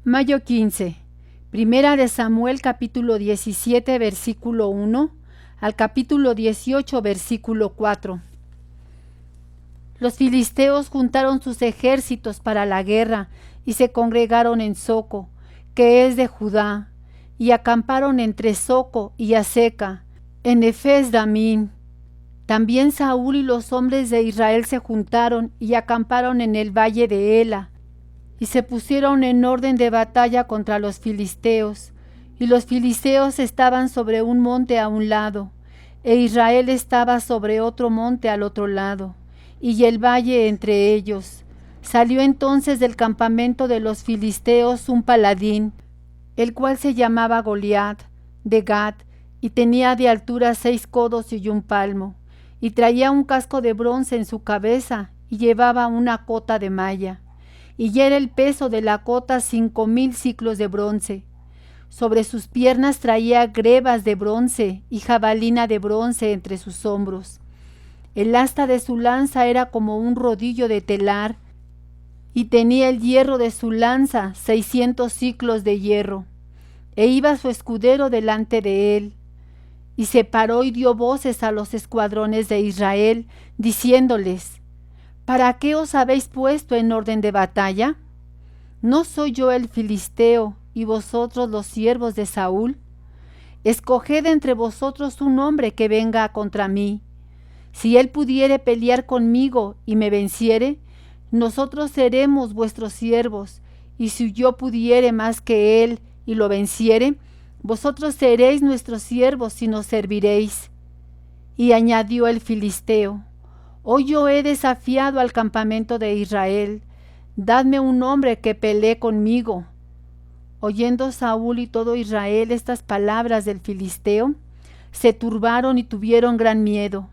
Mayo 15. Primera de Samuel capítulo 17 versículo 1 al capítulo 18 versículo 4. Los filisteos juntaron sus ejércitos para la guerra y se congregaron en Soco, que es de Judá, y acamparon entre Soco y Azeca, en Efes Damín. También Saúl y los hombres de Israel se juntaron y acamparon en el valle de Ela, y se pusieron en orden de batalla contra los filisteos, y los filisteos estaban sobre un monte a un lado, e Israel estaba sobre otro monte al otro lado, y el valle entre ellos. Salió entonces del campamento de los filisteos un paladín, el cual se llamaba Goliat, de Gat, y tenía de altura 6 codos y un palmo, y traía un casco de bronce en su cabeza, y llevaba una cota de malla, y era el peso de la cota 5,000 siclos de bronce. Sobre sus piernas traía grebas de bronce y jabalina de bronce entre sus hombros. El asta de su lanza era como un rodillo de telar, y tenía el hierro de su lanza 600 siclos de hierro. E iba su escudero delante de él. Y se paró y dio voces a los escuadrones de Israel, diciéndoles: ¿Para qué os habéis puesto en orden de batalla? ¿No soy yo el filisteo, y vosotros los siervos de Saúl? Escoged entre vosotros un hombre que venga contra mí. Si él pudiere pelear conmigo y me venciere, nosotros seremos vuestros siervos, y si yo pudiere más que él y lo venciere, vosotros seréis nuestros siervos y nos serviréis. Y añadió el filisteo: Hoy yo he desafiado al campamento de Israel, dadme un hombre que pelee conmigo. Oyendo Saúl y todo Israel estas palabras del filisteo, se turbaron y tuvieron gran miedo.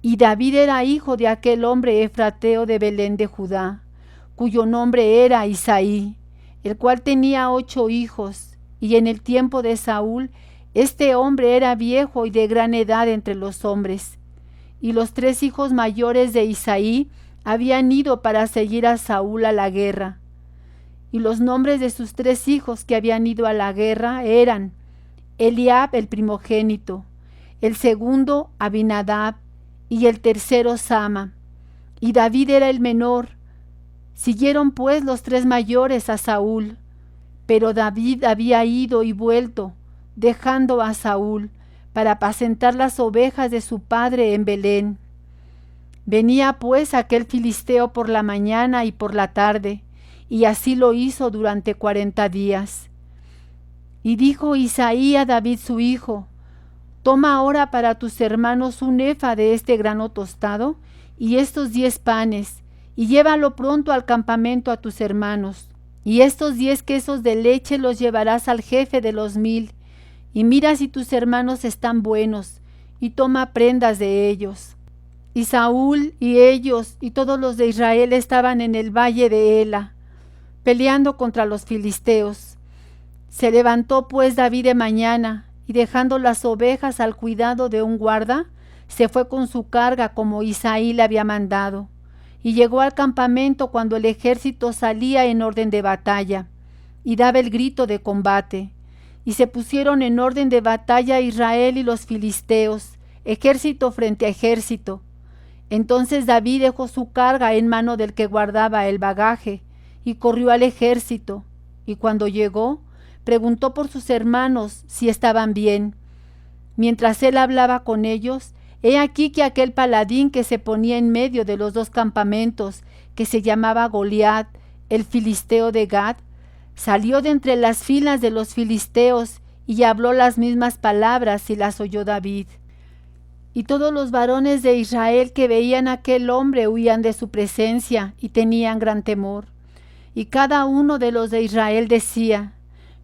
Y David era hijo de aquel hombre efrateo de Belén de Judá, cuyo nombre era Isaí, el cual tenía 8 hijos, y en el tiempo de Saúl, este hombre era viejo y de gran edad entre los hombres. Y los 3 hijos mayores de Isaí habían ido para seguir a Saúl a la guerra. Y los nombres de sus 3 hijos que habían ido a la guerra eran Eliab el primogénito, el segundo Abinadab, y el tercero Sama. Y David era el menor. Siguieron pues los 3 mayores a Saúl. Pero David había ido y vuelto, dejando a Saúl, para apacentar las ovejas de su padre en Belén. Venía pues aquel filisteo por la mañana y por la tarde, y así lo hizo durante 40 días. Y dijo Isaí a David su hijo: Toma ahora para tus hermanos un efa de este grano tostado y estos 10 panes, y llévalo pronto al campamento a tus hermanos. Y estos 10 quesos de leche los llevarás al jefe de los 1000, y mira si tus hermanos están buenos, y toma prendas de ellos. Y Saúl y ellos y todos los de Israel estaban en el valle de Ela, peleando contra los filisteos. Se levantó pues David de mañana, y dejando las ovejas al cuidado de un guarda, se fue con su carga como Isaí le había mandado, y llegó al campamento cuando el ejército salía en orden de batalla, y daba el grito de combate. Y se pusieron en orden de batalla Israel y los filisteos, ejército frente a ejército. Entonces David dejó su carga en mano del que guardaba el bagaje, y corrió al ejército, y cuando llegó, preguntó por sus hermanos si estaban bien. Mientras él hablaba con ellos, he aquí que aquel paladín que se ponía en medio de los 2 campamentos, que se llamaba Goliat, el filisteo de Gat, salió de entre las filas de los filisteos y habló las mismas palabras y las oyó David. Y todos los varones de Israel que veían a aquel hombre huían de su presencia y tenían gran temor. Y cada uno de los de Israel decía: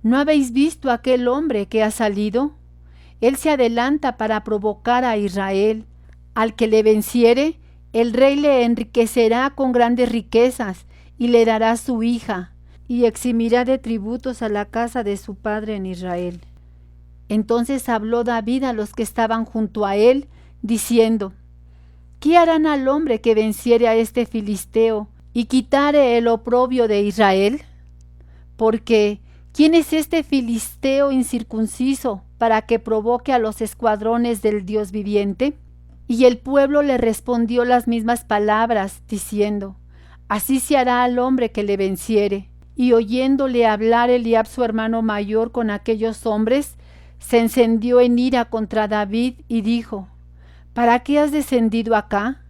¿No habéis visto a aquel hombre que ha salido? Él se adelanta para provocar a Israel. Al que le venciere, el rey le enriquecerá con grandes riquezas y le dará su hija, y eximirá de tributos a la casa de su padre en Israel. Entonces habló David a los que estaban junto a él, diciendo: ¿Qué harán al hombre que venciere a este filisteo y quitare el oprobio de Israel? porque ¿quién es este filisteo incircunciso para que provoque a los escuadrones del Dios viviente? Y el pueblo le respondió las mismas palabras, diciendo: así se hará al hombre que le venciere. Y oyéndole hablar Eliab su hermano mayor con aquellos hombres, se encendió en ira contra David y dijo: ¿para qué has descendido acá?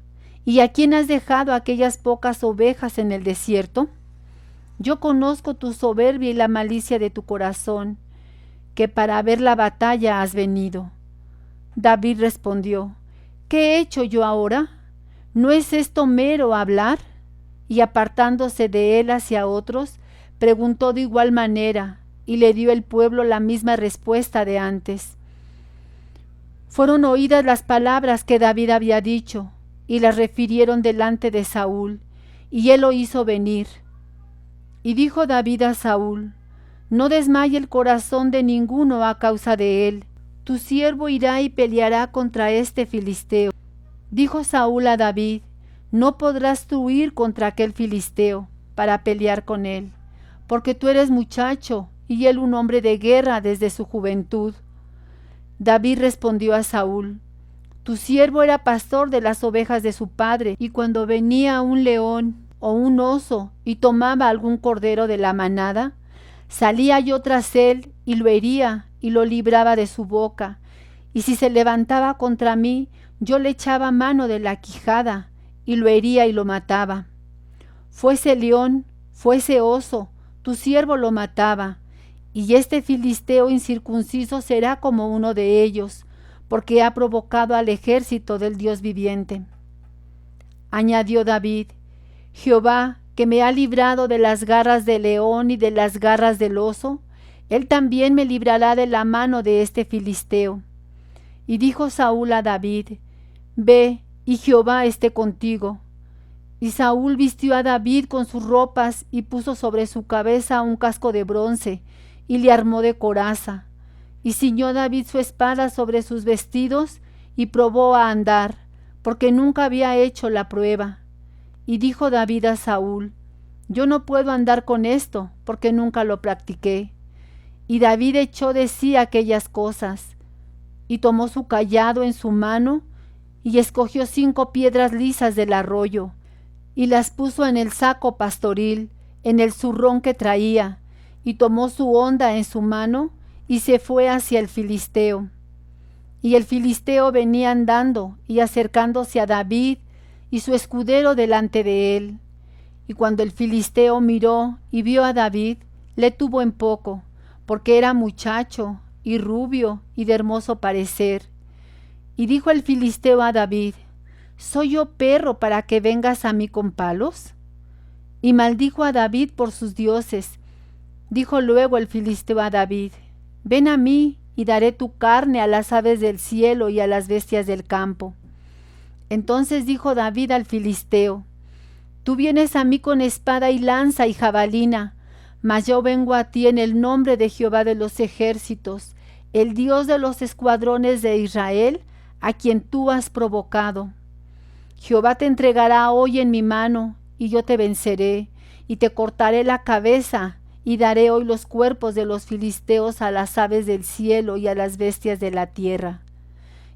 ¿Y a quién has dejado aquellas pocas ovejas en el desierto? Yo conozco tu soberbia y la malicia de tu corazón, que para ver la batalla has venido. David respondió: ¿qué he hecho yo ahora? ¿No es esto mero hablar? Y apartándose de él hacia otros, preguntó de igual manera, y le dio el pueblo la misma respuesta de antes. Fueron oídas las palabras que David había dicho, y las refirieron delante de Saúl, y él lo hizo venir. Y dijo David a Saúl: no desmaye el corazón de ninguno a causa de él. Tu siervo irá y peleará contra este filisteo. Dijo Saúl a David: no podrás tú ir contra aquel filisteo para pelear con él, porque tú eres muchacho y él un hombre de guerra desde su juventud. David respondió a Saúl: tu siervo era pastor de las ovejas de su padre, y cuando venía un león o un oso y tomaba algún cordero de la manada, salía yo tras él y lo hería y lo libraba de su boca, y si se levantaba contra mí, yo le echaba mano de la quijada y lo hería y lo mataba. Fuese león, fuese oso, tu siervo lo mataba, y este filisteo incircunciso será como uno de ellos, porque ha provocado al ejército del Dios viviente. Añadió David: Jehová, que me ha librado de las garras del león y de las garras del oso, él también me librará de la mano de este filisteo. Y dijo Saúl a David: ve, y Jehová esté contigo. Y Saúl vistió a David con sus ropas y puso sobre su cabeza un casco de bronce y le armó de coraza. Y ciñó David su espada sobre sus vestidos y probó a andar, porque nunca había hecho la prueba. Y dijo David a Saúl: yo no puedo andar con esto, porque nunca lo practiqué. Y David echó de sí aquellas cosas, y tomó su cayado en su mano, y escogió 5 piedras lisas del arroyo, y las puso en el saco pastoril, en el zurrón que traía, y tomó su honda en su mano, y se fue hacia el filisteo. Y el filisteo venía andando, y acercándose a David, y su escudero delante de él. Y cuando el filisteo miró y vio a David, le tuvo en poco, porque era muchacho, y rubio, y de hermoso parecer. Y dijo el filisteo a David: ¿soy yo perro para que vengas a mí con palos? Y maldijo a David por sus dioses. Dijo luego el filisteo a David: ven a mí, y daré tu carne a las aves del cielo y a las bestias del campo. Entonces dijo David al filisteo: tú vienes a mí con espada y lanza y jabalina, mas yo vengo a ti en el nombre de Jehová de los ejércitos, el Dios de los escuadrones de Israel, a quien tú has provocado. Jehová te entregará hoy en mi mano, y yo te venceré, y te cortaré la cabeza, y daré hoy los cuerpos de los filisteos a las aves del cielo y a las bestias de la tierra.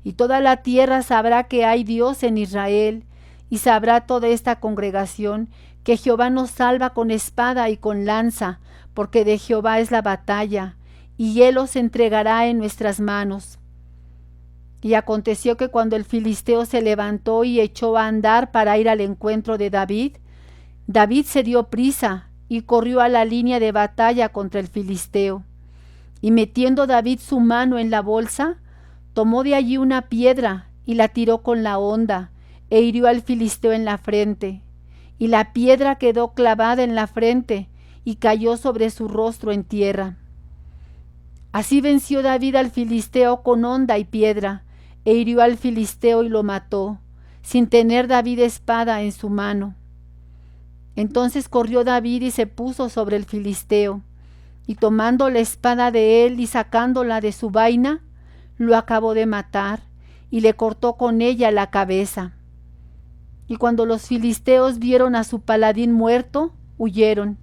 Y toda la tierra sabrá que hay Dios en Israel, y sabrá toda esta congregación que Jehová nos salva con espada y con lanza, porque de Jehová es la batalla, y él os entregará en nuestras manos. Y aconteció que cuando el filisteo se levantó y echó a andar para ir al encuentro de David, David se dio prisa y corrió a la línea de batalla contra el filisteo. Y metiendo David su mano en la bolsa, tomó de allí una piedra y la tiró con la honda, e hirió al filisteo en la frente. Y la piedra quedó clavada en la frente y cayó sobre su rostro en tierra. Así venció David al filisteo con honda y piedra, e hirió al filisteo y lo mató, sin tener David espada en su mano. Entonces corrió David y se puso sobre el filisteo, y tomando la espada de él y sacándola de su vaina, lo acabó de matar, y le cortó con ella la cabeza. Y cuando los filisteos vieron a su paladín muerto, huyeron.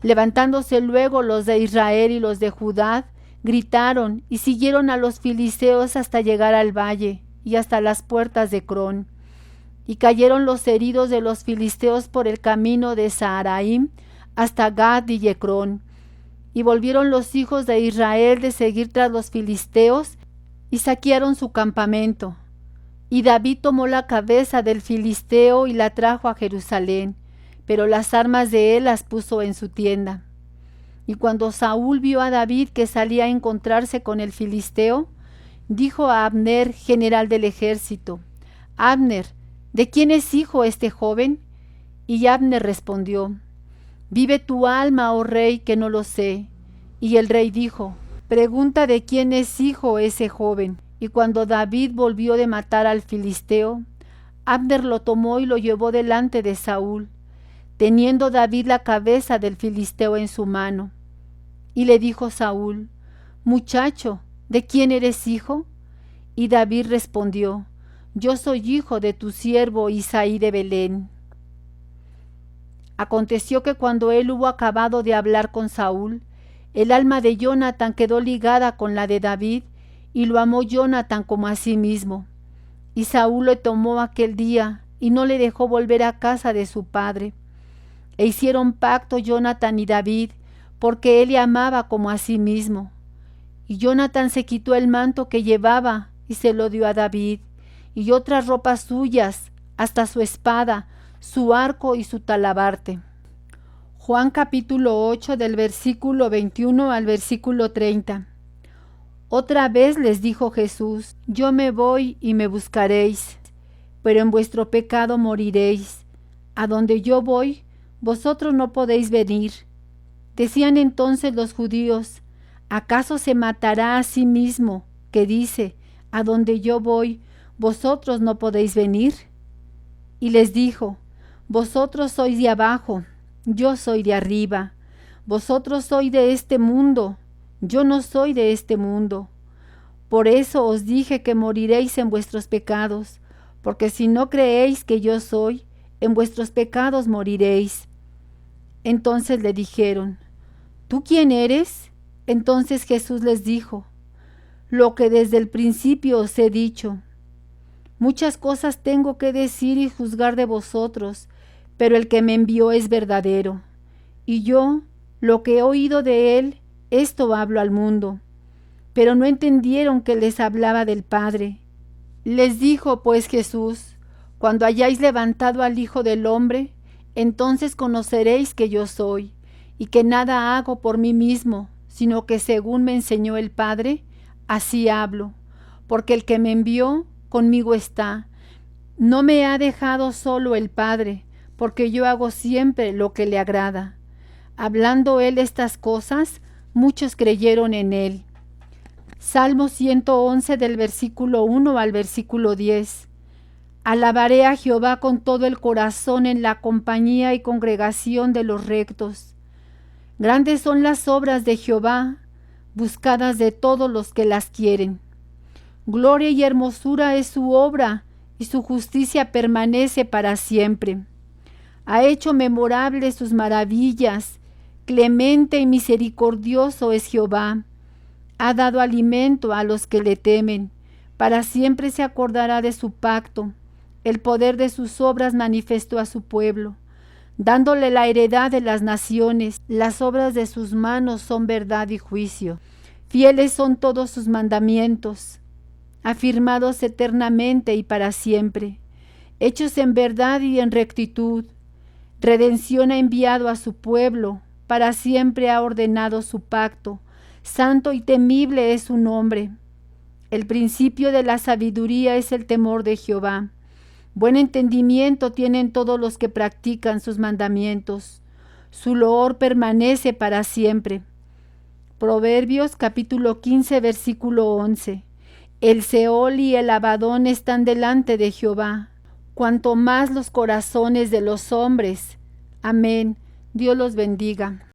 Levantándose luego los de Israel y los de Judá, gritaron y siguieron a los filisteos hasta llegar al valle y hasta las puertas de Crón. Y cayeron los heridos de los filisteos por el camino de Saharaim hasta Gad y Ecrón. Y volvieron los hijos de Israel de seguir tras los filisteos y saquearon su campamento. Y David tomó la cabeza del filisteo y la trajo a Jerusalén, pero las armas de él las puso en su tienda. Y cuando Saúl vio a David que salía a encontrarse con el filisteo, dijo a Abner, general del ejército: Abner, ¿de quién es hijo este joven? Y Abner respondió: Vive tu alma, oh rey, que no lo sé. Y el rey dijo: Pregunta de quién es hijo ese joven. Y cuando David volvió de matar al filisteo, Abner lo tomó y lo llevó delante de Saúl, teniendo David la cabeza del filisteo en su mano. Y le dijo Saúl: Muchacho, ¿de quién eres hijo? Y David respondió: Yo soy hijo de tu siervo Isaí de Belén. Aconteció que cuando él hubo acabado de hablar con Saúl, el alma de Jonatán quedó ligada con la de David, y lo amó Jonatán como a sí mismo. Y Saúl le tomó aquel día, y no le dejó volver a casa de su padre. E hicieron pacto Jonatán y David, porque él le amaba como a sí mismo. Y Jonatán se quitó el manto que llevaba, y se lo dio a David, y otras ropas suyas, hasta su espada, su arco y su talabarte. Juan capítulo 8 del versículo 21 al versículo 30. Otra vez les dijo Jesús: Yo me voy y me buscaréis, pero en vuestro pecado moriréis. A donde yo voy, vosotros no podéis venir. Decían entonces los judíos: ¿Acaso se matará a sí mismo, que dice: A donde yo voy, vosotros no podéis venir? Y les dijo: Vosotros sois de abajo, yo soy de arriba. Vosotros sois de este mundo, yo no soy de este mundo. Por eso os dije que moriréis en vuestros pecados, porque si no creéis que yo soy, en vuestros pecados moriréis. Entonces le dijeron: ¿Tú quién eres? Entonces Jesús les dijo: Lo que desde el principio os he dicho. Muchas cosas tengo que decir y juzgar de vosotros, pero el que me envió es verdadero. Y yo, lo que he oído de él, esto hablo al mundo. Pero no entendieron que les hablaba del Padre. Les dijo pues Jesús: Cuando hayáis levantado al Hijo del Hombre, entonces conoceréis que yo soy, y que nada hago por mí mismo, sino que según me enseñó el Padre, así hablo. Porque el que me envió conmigo está. No me ha dejado solo el Padre, porque yo hago siempre lo que le agrada. Hablando él estas cosas, muchos creyeron en él. Salmo 111 del versículo 1 al versículo 10. Alabaré a Jehová con todo el corazón en la compañía y congregación de los rectos. Grandes son las obras de Jehová, buscadas de todos los que las quieren. Gloria y hermosura es su obra, y su justicia permanece para siempre. Ha hecho memorables sus maravillas, clemente y misericordioso es Jehová. Ha dado alimento a los que le temen, para siempre se acordará de su pacto. El poder de sus obras manifestó a su pueblo, dándole la heredad de las naciones. Las obras de sus manos son verdad y juicio. Fieles son todos sus mandamientos, afirmados eternamente y para siempre, hechos en verdad y en rectitud. Redención ha enviado a su pueblo, para siempre ha ordenado su pacto. Santo y temible es su nombre. El principio de la sabiduría es el temor de Jehová. Buen entendimiento tienen todos los que practican sus mandamientos. Su loor permanece para siempre. Proverbios capítulo 15 versículo 11. El Seol y el Abadón están delante de Jehová, cuanto más los corazones de los hombres. Amén. Dios los bendiga.